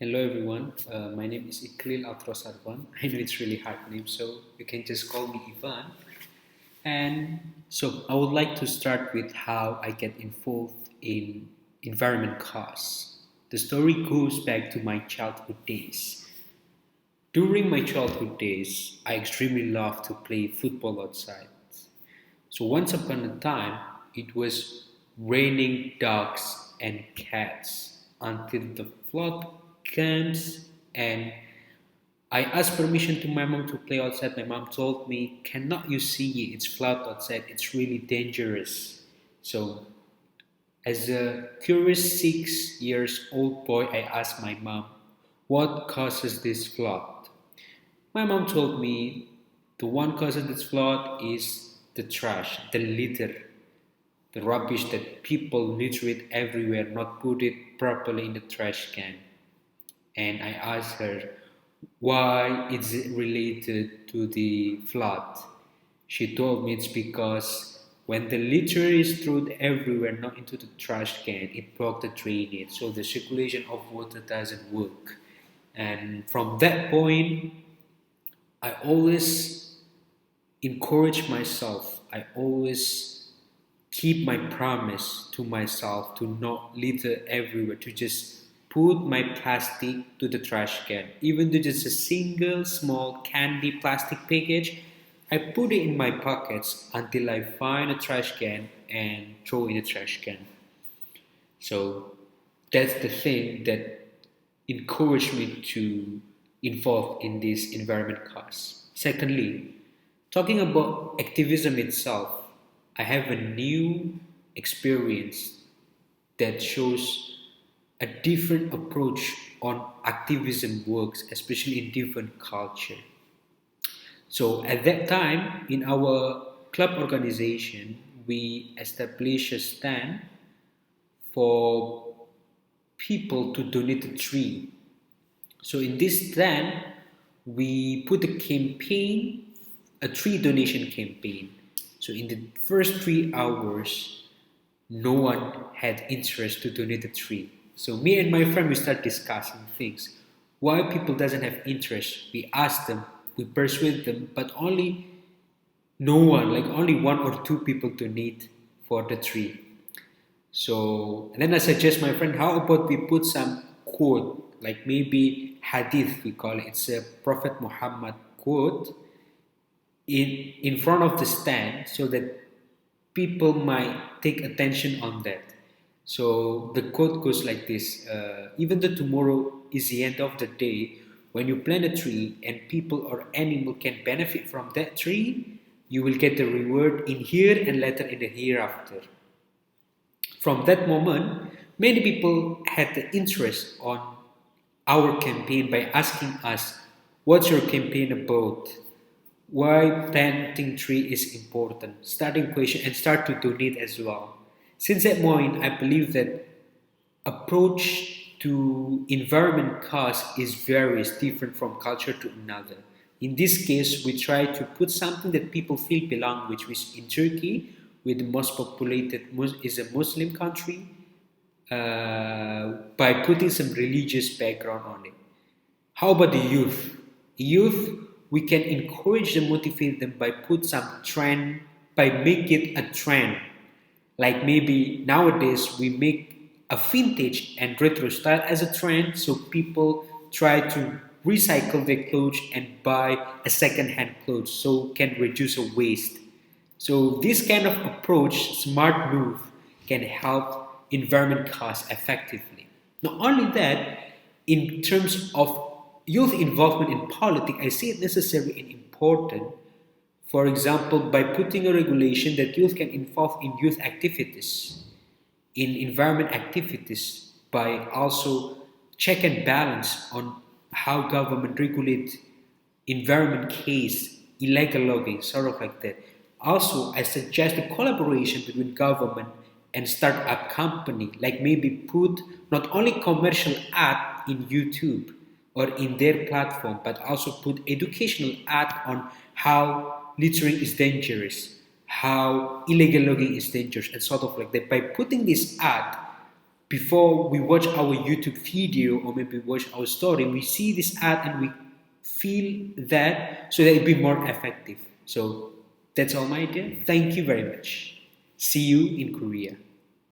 Hello everyone, my name is Iklil Athroz Arfan. I know it's really hard name, so you can just call me Ivan. And so I would like to start with how I get involved in environment cause. The story goes back to my childhood days. During my childhood days, I extremely loved to play football outside. So once upon a time, it was raining dogs and cats until the flood comes and I asked permission to my mom to play outside. My mom told me, "Cannot you see it's flood outside? It's really dangerous." So, as a curious 6 years old boy, I asked my mom, "What causes this flood?" My mom told me, "The one cause of this flood is the trash, the litter, the rubbish that people litter it everywhere, not put it properly in the trash can." And I asked her, why is it related to the flood? She told me it's because when the litter is thrown everywhere, not into the trash can, it blocks the drainage, so the circulation of water doesn't work. And from that point, I always encourage myself. I always keep my promise to myself to not litter everywhere, to just put my plastic to the trash can. Even though just a single small candy plastic package, I put it in my pockets until I find a trash can and throw in the trash can. So that's the thing that encouraged me to involve in this environment cause. Secondly, talking about activism itself, I have a new experience that shows a different approach on activism works, especially in different culture. So at that time, in our club organization, we established a stand for people to donate a tree. So in this stand, we put a campaign, a tree donation campaign. So in the first 3 hours, no one had interest to donate a tree. So me and my friend we start discussing things. Why people doesn't have interest? We ask them, we persuade them, but only no one, like only one or two people donate for the tree. So and then I suggest my friend, how about we put some quote, like maybe hadith we call it. It's a Prophet Muhammad quote in front of the stand so that people might take attention on that. So the quote goes like this: even though tomorrow is the end of the day, when you plant a tree and people or animal can benefit from that tree, you will get the reward in here and later in the hereafter. From that moment, many people had the interest on our campaign by asking us, "What's your campaign about? Why planting tree is important?" Starting question and start to donate as well. Since that point, I believe that approach to environment cause is varies different from culture to another. In this case, we try to put something that people feel belong, which is in Turkey, with the most populated is a Muslim country, by putting some religious background on it. How about the youth? Youth, we can encourage them, motivate them by put some trend, by make it a trend. Like maybe nowadays we make a vintage and retro style as a trend, so people try to recycle their clothes and buy a second-hand clothes, so can reduce the waste. So this kind of approach, smart move, can help environment cause effectively. Not only that, in terms of youth involvement in politics, I see it necessary and important. For example, by putting a regulation that youth can involve in youth activities, in environment activities, by also check and balance on how government regulate environment case, illegal logging, sort of like that. Also, I suggest a collaboration between government and startup company, like maybe put not only commercial ad in YouTube or in their platform, but also put educational ad on how littering is dangerous, how illegal logging is dangerous, and sort of like that. By putting this ad, before we watch our YouTube video or maybe watch our story, we see this ad and we feel that so that it be more effective. So that's all my idea. Thank you very much. See you in Korea.